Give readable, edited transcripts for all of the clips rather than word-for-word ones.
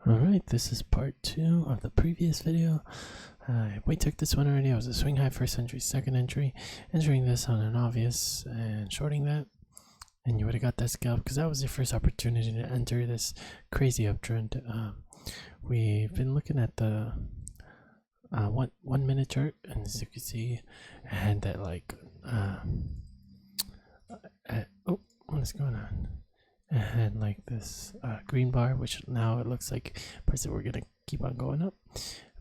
Alright, this is part 2 of the previous video. We took this one already. It was a swing high first entry, second entry, entering this on an obvious and shorting that. And you would have got that scalp because that was your first opportunity to enter this crazy uptrend. We've been looking at the 1 minute chart, and as you can see, I had that like, oh, what is going on? I had like this green bar, which now it looks like prices we're gonna keep on going up,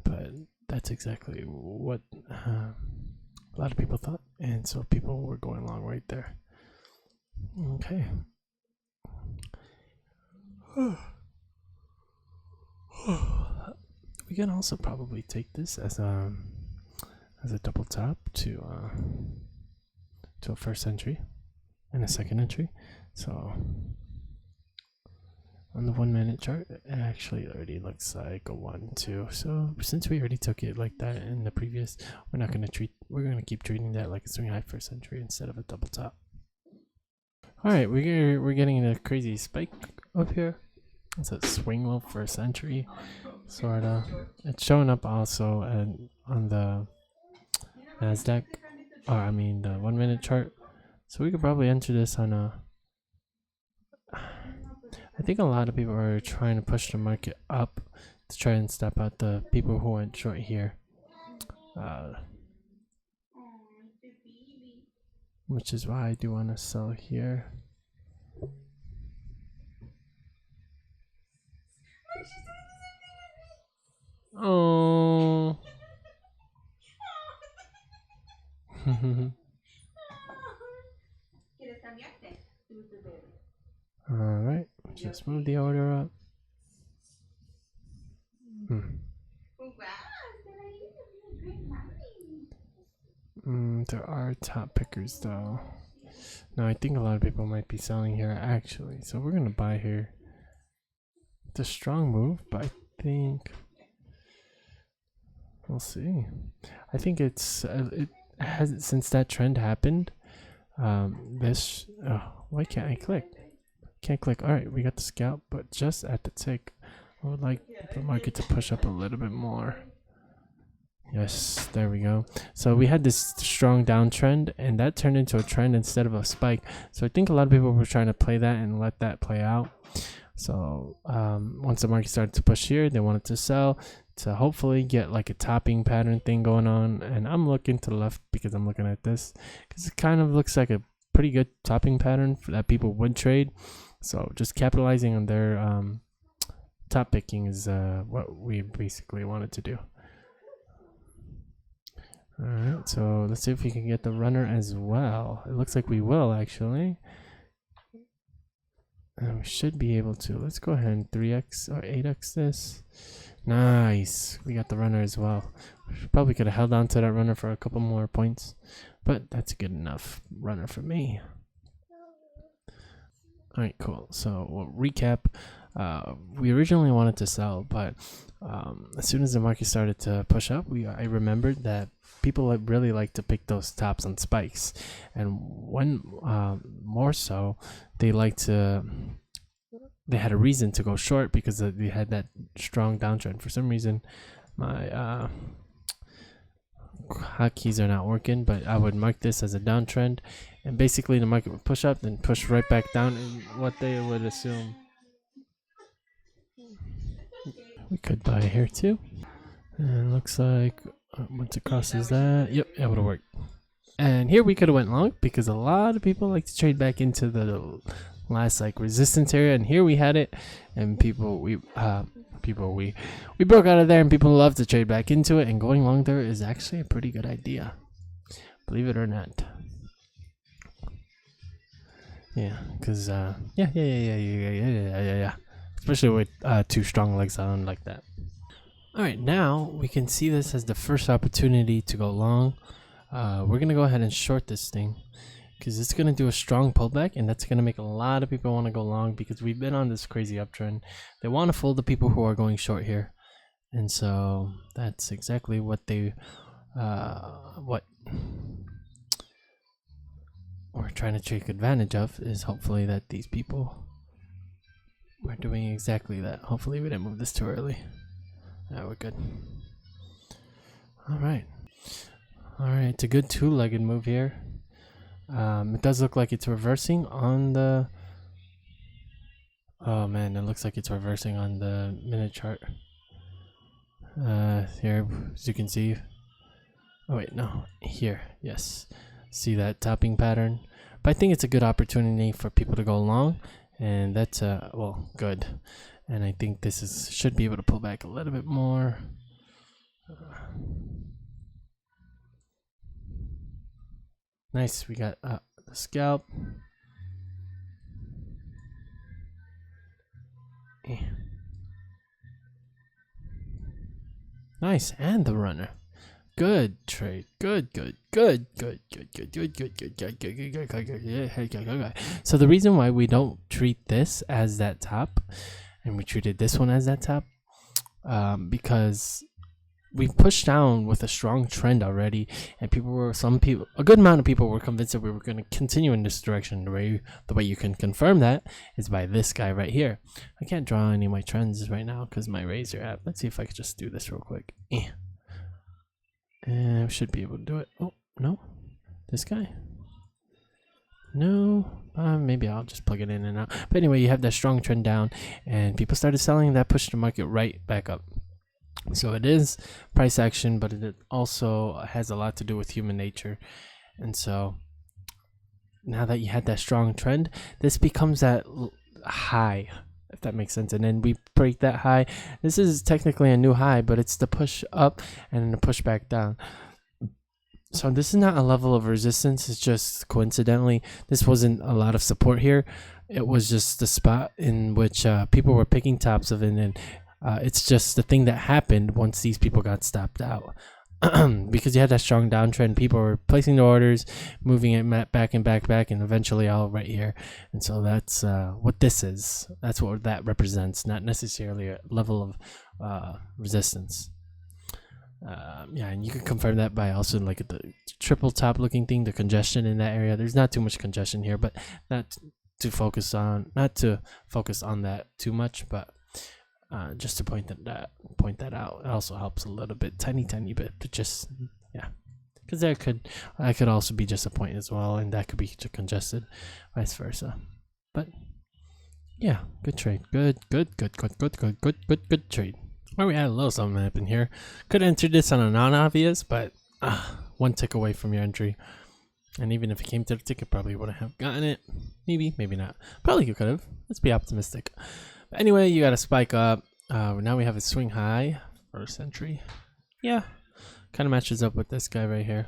but that's exactly what a lot of people thought, and so people were going along right there. Okay. We can also probably take this as a double top to a first entry and a second entry. So on the 1 minute chart, it actually already looks like a 1, 2. So since we already took it like that in the previous, we're gonna keep treating that like a swing high first entry instead of a double top. All right, we're getting a crazy spike up here. It's a swing low first entry, sorta. It's showing up also on the Nasdaq, or I mean the 1 minute chart. So we could probably enter this on a. I think a lot of people are trying to push the market up to try and stop out the people who went short here, which is why I do want to sell here. Oh. Alright, just move the order up. There are top pickers though. No, I think a lot of people might be selling here actually, so we're gonna buy here. It's a strong move, but I think we'll see. I think it has, since that trend happened. Why can't I click? Can't click. All right, we got the scalp, but just at the tick. I would like the market to push up a little bit more. Yes, there we go. So we had this strong downtrend, and that turned into a trend instead of a spike. So I think a lot of people were trying to play that and let that play out. So once the market started to push here, they wanted to sell to hopefully get like a topping pattern thing going on. And I'm looking to the left because I'm looking at this because it kind of looks like a pretty good topping pattern for that people would trade. So just capitalizing on their top picking is what we basically wanted to do. Alright, so let's see if we can get the runner as well. It looks like we will actually. And we should be able to. Let's go ahead and 3x or 8x this. Nice. We got the runner as well. Probably could have held on to that runner for a couple more points, but that's a good enough runner for me. Alright, cool. So we'll recap. We originally wanted to sell, but as soon as the market started to push up, I remembered that people really like to pick those tops on spikes, and one more so, they had a reason to go short because they had that strong downtrend. For some reason, my hotkeys are not working, but I would mark this as a downtrend, and basically the market would push up, then push right back down, and what they would assume. We could buy here too, and looks like once it crosses that, yep, it would have worked. And here we could have went long because a lot of people like to trade back into the last like resistance area, and here we had it, and we broke out of there, and people love to trade back into it, and going long there is actually a pretty good idea, believe it or not. Yeah, because yeah, especially with two strong legs on like that. All right, now we can see this as the first opportunity to go long. We're gonna go ahead and short this thing because it's gonna do a strong pullback, and that's gonna make a lot of people want to go long because we've been on this crazy uptrend. They want to fool the people who are going short here, and so that's exactly what we're trying to take advantage of, is hopefully that these people we're doing exactly that. Hopefully we didn't move this too early. Yeah, we're good. Alright. Alright, it's a good two-legged move here. It does look like it's reversing on the... Oh man, it looks like it's reversing on the minute chart. Here, as you can see. Oh wait, no, here, yes. See that topping pattern? But I think it's a good opportunity for people to go long, and that's well, good. And I think this should be able to pull back a little bit more. Nice, we got the scalp. Nice, and the runner. Good trade. Good. So the reason why we don't treat this as that top, and we treated this one as that top, because we pushed down with a strong trend already, and a good amount of people were convinced that we were going to continue in this direction. The way you can confirm that is by this guy right here. I can't draw any of my trends right now because my razor app. Let's see if I could just do this real quick. And I should be able to do it. Oh, no. This guy? No. Maybe I'll just plug it in and out. But anyway, you have that strong trend down, and people started selling. That pushed the market right back up. So it is price action, but it also has a lot to do with human nature. And so now that you had that strong trend, this becomes that high, if that makes sense. And then we break that high. This is technically a new high, but it's the push up and then the push back down. So this is not a level of resistance. It's just coincidentally, this wasn't a lot of support here. It was just the spot in which people were picking tops of it, and it's just the thing that happened once these people got stopped out. Because you had that strong downtrend, people were placing the orders, moving it back and back, and eventually all right here. And so that's what this is. That's what that represents, not necessarily a level of resistance. Yeah, and you can confirm that by also like the triple top looking thing, the congestion in that area. There's not too much congestion here, but not to focus on that too much, but just to point that out. It also helps a little bit, tiny bit, but just yeah, because that could also be just a point as well, and that could be congested, vice versa. But yeah, good trade, good trade. Well, we had a little something happen here. Could enter this on a non-obvious, but one tick away from your entry. And even if it came to the ticket, probably wouldn't have gotten it. Maybe not. Probably you could have. Let's be optimistic. But anyway, you got to spike up. Now we have a swing high first entry. Yeah, kind of matches up with this guy right here.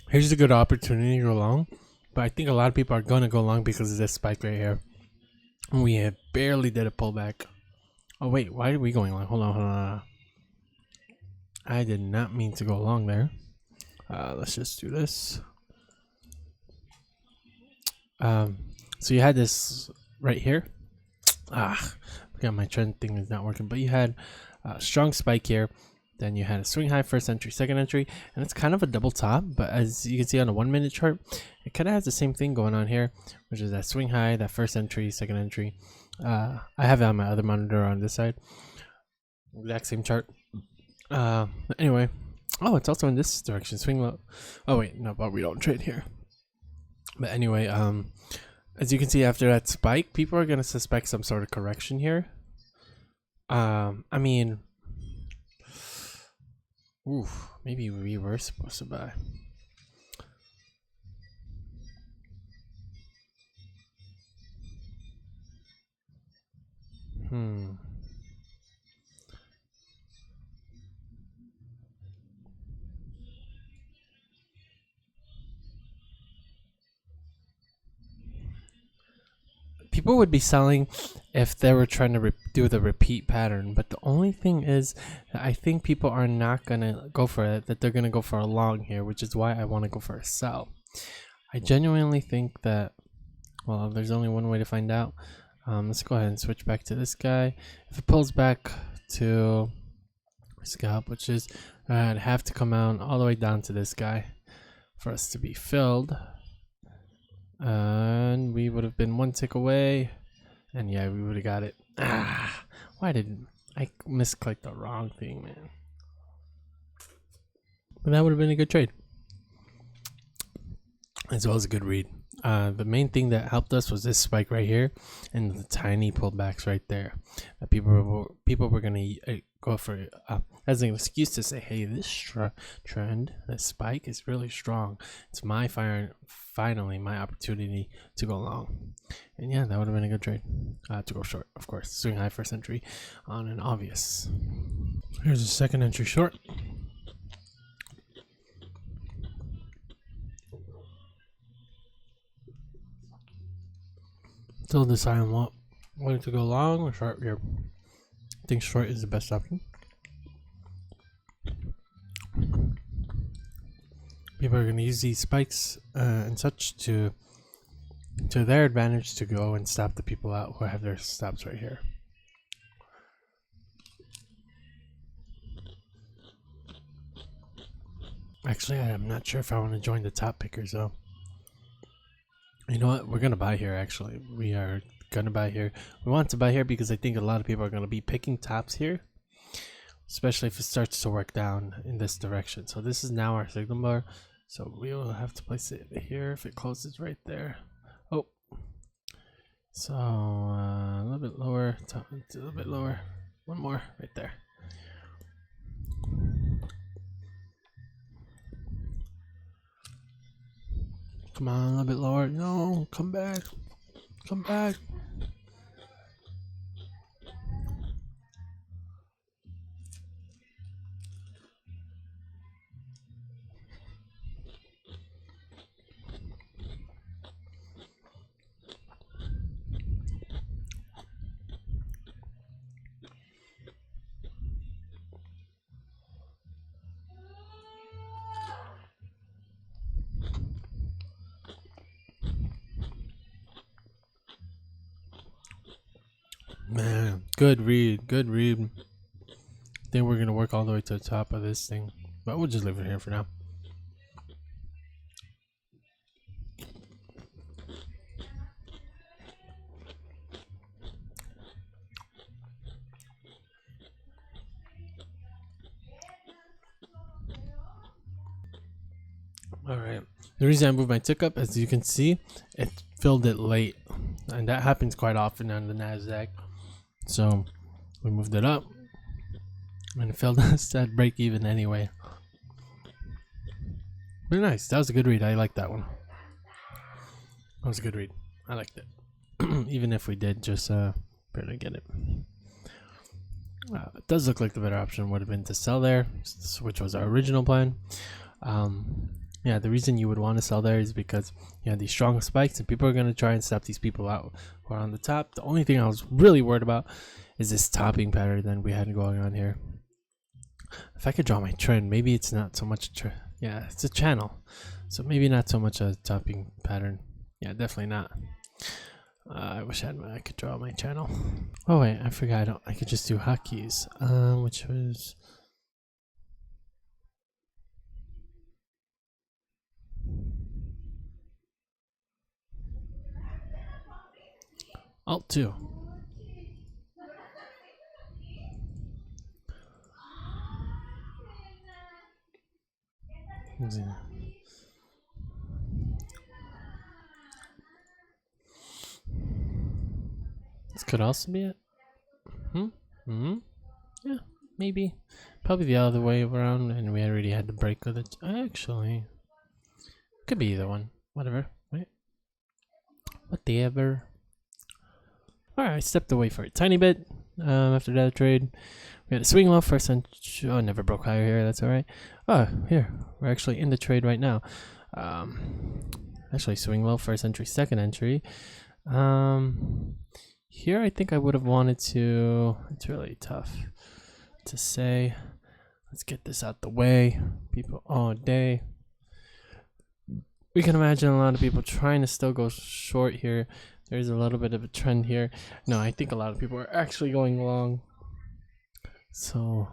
Here's a good opportunity to go long, but I think a lot of people are going to go long because of this spike right here. We have barely did a pullback. Oh wait, why are we going long? Hold on. I did not mean to go long there. Let's just do this. So you had this right here. Forgot my trend thing is not working, but you had a strong spike here. Then you had a swing high, first entry, second entry, and it's kind of a double top. But as you can see on a 1 minute chart, it kind of has the same thing going on here, which is that swing high, that first entry, second entry. I have it on my other monitor on this side. Exact same chart. Anyway, oh, it's also in this direction, swing low. Oh wait, no, but we don't trade here. But anyway, as you can see after that spike, people are gonna suspect some sort of correction here. I mean, maybe we were supposed to buy. People would be selling if they were trying to do the repeat pattern, but the only thing is that I think people are not gonna go for it, that they're gonna go for a long here, which is why I want to go for a sell. I genuinely think that, well, there's only one way to find out. Let's go ahead and switch back to this guy. If it pulls back to scalp, which is I'd have to come out all the way down to this guy for us to be filled. And we would have been one tick away. And yeah, we would have got it. Ah, why did I misclick the wrong thing, man? But that would have been a good trade. As well as a good read. The main thing that helped us was this spike right here and the tiny pullbacks right there. That people were gonna go for as an excuse to say, hey, this trend, this spike is really strong. It's finally my opportunity to go long. And yeah, that would have been a good trade. To go short, of course. Swing high first entry on an obvious. Here's a second entry short. Still deciding whether to go long or short here. I think short is the best option. People are going to use these spikes and such to their advantage to go and stop the people out who have their stops right here. Actually, I'm not sure if I want to join the top pickers though. You know what? We're going to buy here actually. We are going to buy here. We want to buy here because I think a lot of people are going to be picking tops here. Especially if it starts to work down in this direction. So this is now our signal bar. So we will have to place it here if it closes right there. Oh. So a little bit lower, a little bit lower. One more right there. Come on, a little bit lower. No, come back. Come back. Man, good read, good read. I think we're gonna work all the way to the top of this thing, but we'll just leave it here for now. All right. The reason I moved my tick up, as you can see, it filled it late, and that happens quite often on the Nasdaq. So we moved it up, and it filled us at break even anyway. But nice. That was a good read. I like that one. That was a good read. I liked it, even if we did just barely get it. It does look like the better option would have been to sell there, which was our original plan. Yeah, the reason you would want to sell there is because you have these strong spikes and people are going to try and stop these people out who are on the top. The only thing I was really worried about is this topping pattern that we had going on here. If I could draw my trend, maybe it's not so much yeah, it's a channel, so maybe not so much a topping pattern. Yeah, definitely not. I wish I could draw my channel. Oh wait, I forgot. I could just do hotkeys, which was Alt 2. This could also be it. Yeah, maybe. Probably the other way around, and we already had the break with it. Actually, could be either one. Whatever, right? Whatever. Alright, I stepped away for a tiny bit after that trade. We had a swing low first entry. Oh, never broke higher here. That's alright. Oh, here. We're actually in the trade right now. Actually, swing low first entry, second entry. Here, I think I would have wanted to. It's really tough to say. Let's get this out the way. People all day. We can imagine a lot of people trying to still go short here. There's a little bit of a trend here. No, I think a lot of people are actually going long. So,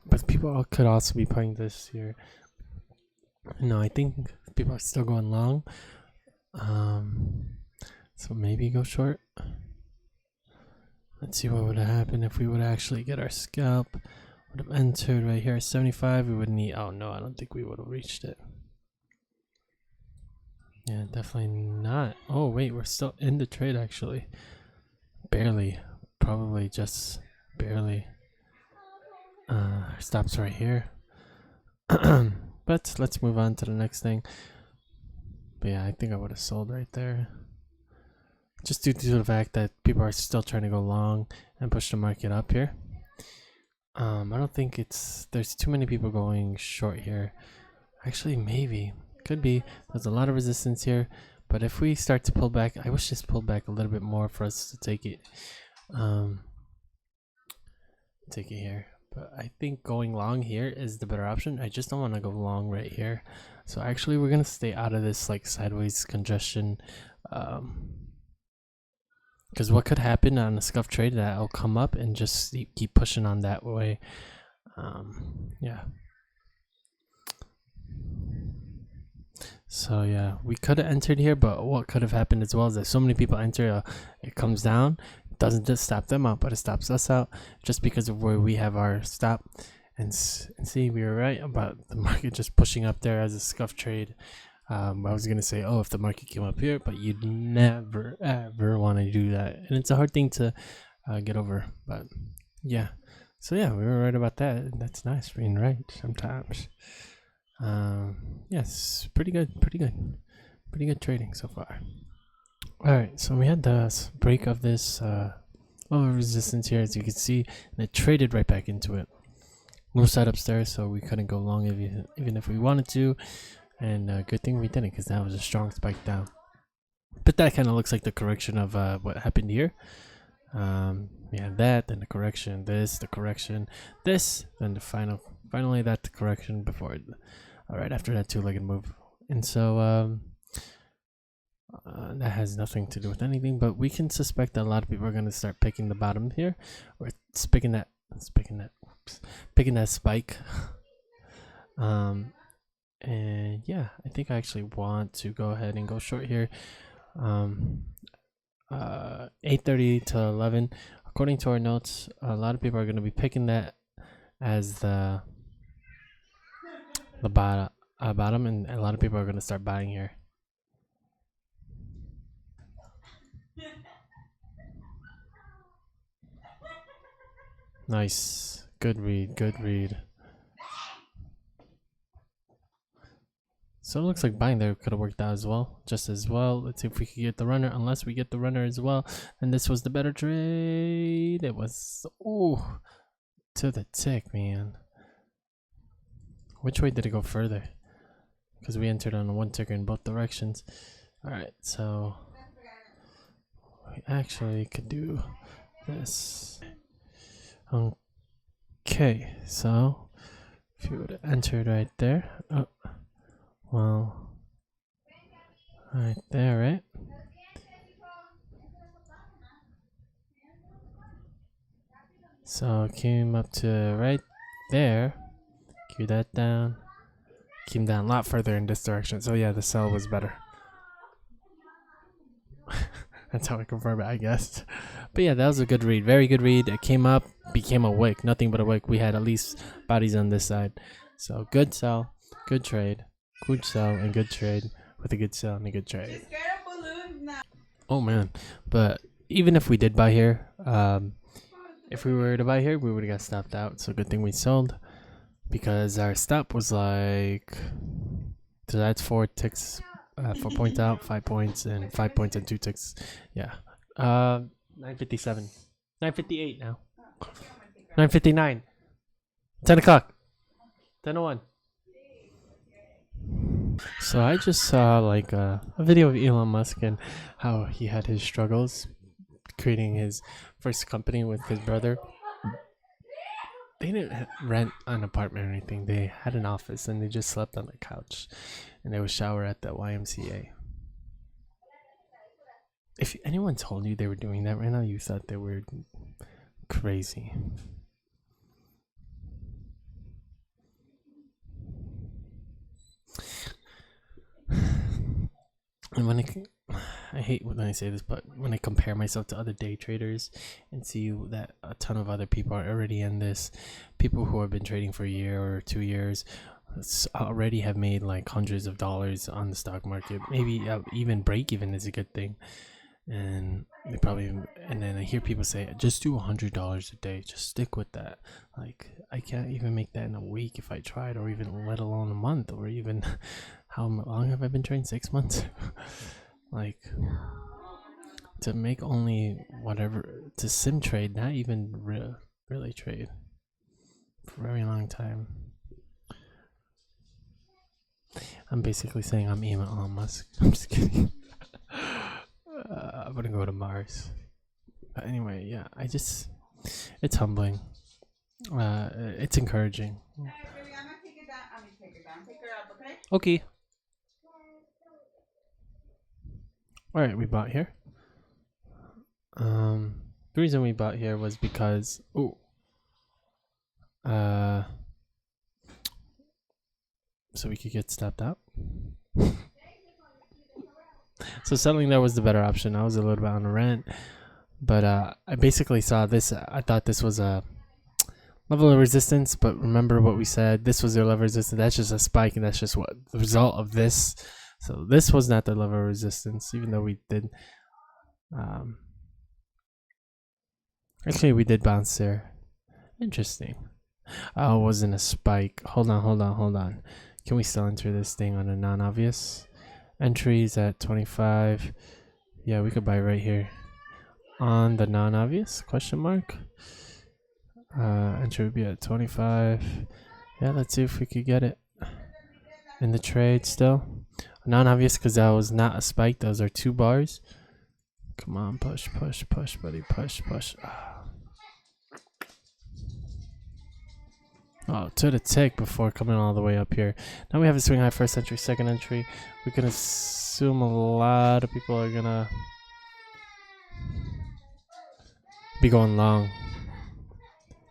but people could also be playing this here. No, I think People are still going long. So maybe go short. Let's see what would have happened if we would actually get our scalp. Would have entered right here at 75. We would need. Oh no, I don't think we would have reached it. Yeah, definitely not. Oh wait, we're still in the trade actually. Barely. Probably just barely. Stops right here. But let's move on to the next thing. But yeah, I think I would have sold right there. Just due to the fact that people are still trying to go long and push the market up here. I don't think there's too many people going short here. Actually, maybe. Could be. There's a lot of resistance here. But if we start to pull back, I wish this pulled back a little bit more for us to take it. Take it here. But I think going long here is the better option. I just don't want to go long right here. So actually we're going to stay out of this like sideways congestion. Because what could happen on a scuff trade, that I'll come up and just keep pushing on that way. Yeah. So yeah, we could have entered here, but what could have happened as well is that so many people enter, it comes down. It doesn't just stop them out, but it stops us out just because of where we have our stop. And see, we were right about the market just pushing up there as a scuff trade. I was gonna say, oh, if the market came up here, but you'd never ever want to do that, and it's a hard thing to get over. But yeah, so yeah, we were right about that. That's nice being right sometimes. Yes, pretty good trading so far. All right, so we had the break of this lower resistance here, as you can see, and it traded right back into it. No setups there, so we couldn't go long even if we wanted to. And good thing we didn't, because that was a strong spike down. But that kind of looks like the correction of what happened here. Yeah, that, then the correction, this, the correction, this, then the finally that the correction before it. All right, after that two-legged move. And so that has nothing to do with anything, but we can suspect that a lot of people are going to start picking the bottom here, or picking that spike. And yeah, I think I actually want to go ahead and go short here. 8:30 to 11. According to our notes, a lot of people are going to be picking that as the bottom, and a lot of people are going to start buying here. Nice, good read. So it looks like buying there could have worked out just as well. Let's see if we could get the runner. Unless we get the runner as well, and this was the better trade. It was, oh, to the tick, man. Which way did it go further? Because we entered on one ticker in both directions. All right, so we actually could do this. Okay, so if you would have entered right there, oh, well, right there, right? So came up to right there, cue that down, came down a lot further in this direction. So yeah, the sell was better. That's how I confirm it, I guess. But yeah, that was a good read, very good read. It came up, became a wick, nothing but a wick. We had at least bodies on this side. So good sell, good trade, good sell, and good trade with a good sell and a good trade. Oh man, but even if we did buy here, if we were to buy here, we would have got stopped out. So good thing we sold, because our stop was like, so that's 4 ticks, 4 points out, 5 points, and 5 points and 2 ticks. Yeah. 9:57, 9:58 now. 9:59. 10 o'clock. 10:01. So I just saw like a video of Elon Musk and how he had his struggles creating his first company with his brother. They didn't rent an apartment or anything. They had an office and they just slept on the couch, and they would shower at the YMCA. If anyone told you they were doing that right now, you thought they were crazy. And I hate when I say this, but when I compare myself to other day traders and see that a ton of other people are already in this, people who have been trading for a year or 2 years already have made like hundreds of dollars on the stock market. Maybe even break even is a good thing. And they probably, and then I hear people say, just do $100 a day, just stick with that. Like, I can't even make that in a week if I tried, or even let alone a month, or even how long have I been trading? 6 months. Like, to make only whatever, to sim trade, not even really trade for a very long time. I'm basically saying I'm Elon Musk. I'm just kidding. I'm gonna go to Mars. But anyway, yeah, it's humbling. It's encouraging. Okay. Alright, we bought here. The reason we bought here was because so we could get stopped out. So selling there was the better option. I was a little bit on the rent, but I basically saw this. I thought this was a level of resistance, but remember what we said. This was their level of resistance. That's just a spike, and that's just what the result of this. So this was not the level of resistance, even though we did. Actually, we did bounce there. Interesting. Oh, it wasn't a spike. Hold on. Can we still enter this thing on a non-obvious? Entries at 25. Yeah, we could buy right here. On the non-obvious? Question mark. Entry would be at 25. Yeah, let's see if we could get it. In the trade still. Non-obvious because that was not a spike. Those are 2 bars. Come on, push, buddy. Push. Oh, to the tick before coming all the way up here. Now we have a swing high, first entry, second entry. We can assume a lot of people are gonna be going long.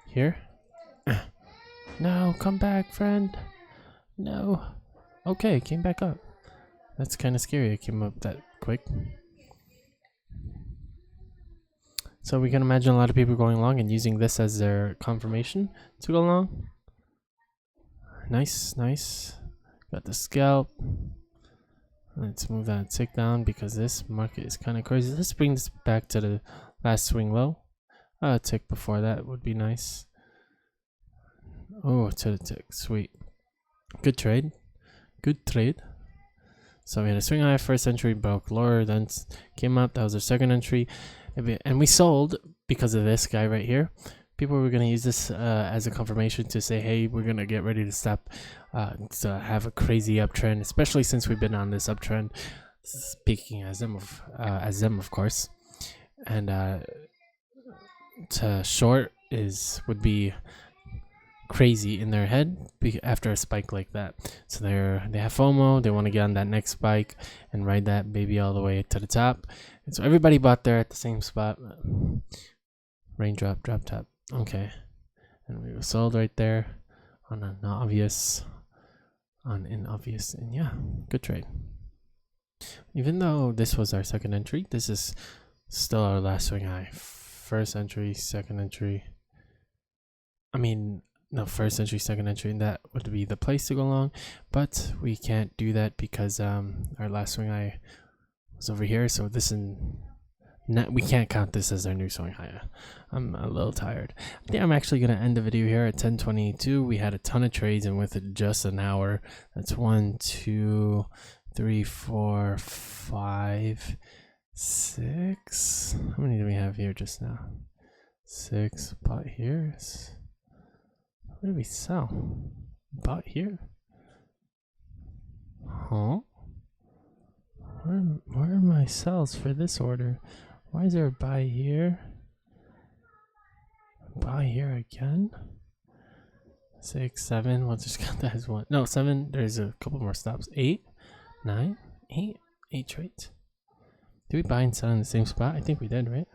Here? No, come back, friend. No. Okay, it came back up. That's kind of scary. It came up that quick. So we can imagine a lot of people going long and using this as their confirmation to go long. Nice. Got the scalp. Let's move that tick down because this market is kind of crazy. Let's bring this back to the last swing low. A tick before that would be nice. Oh, to the tick. Sweet. Good trade. So we had a swing high, first entry, broke lower, then came up. That was our second entry. And we sold because of this guy right here. People were going to use this as a confirmation to say, hey, we're going to get ready to stop, to have a crazy uptrend, especially since we've been on this uptrend, speaking as them, of course. And to short would be crazy in their head after a spike like that. So they have FOMO. They want to get on that next spike and ride that baby all the way to the top. And so everybody bought there at the same spot. Raindrop, drop top. Okay, and we were sold right there on an obvious, and yeah, good trade. Even though this was our second entry, this is still our last swing high. First entry, second entry. First entry, second entry, and that would be the place to go long, but we can't do that because our last swing high was over here. So we can't count this as our new swing high. I'm a little tired. I think I'm actually going to end the video here at 10:22. We had a ton of trades, and with it just an hour, that's 1, 2, 3, 4, 5, 6. How many do we have here just now? 6. Bought here. What did we sell? Bought here? Huh? Where are my sells for this order? Why is there a buy here? Buy here again? 6, 7. We'll just count that as 1. No, 7. There's a couple more stops. 8, 9, 8. 8 trades. Did we buy and sell in the same spot? I think we did, right?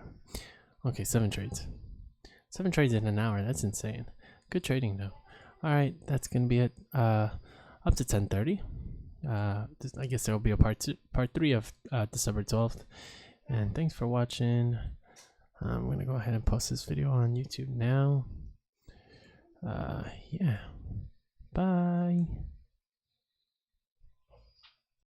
Okay, 7 trades. 7 trades in an hour. That's insane. Good trading, though. All right, that's going to be it. Up to 10:30. I guess there will be a part 3 of December 12th. And thanks for watching. I'm gonna go ahead and post this video on YouTube now. Yeah, bye.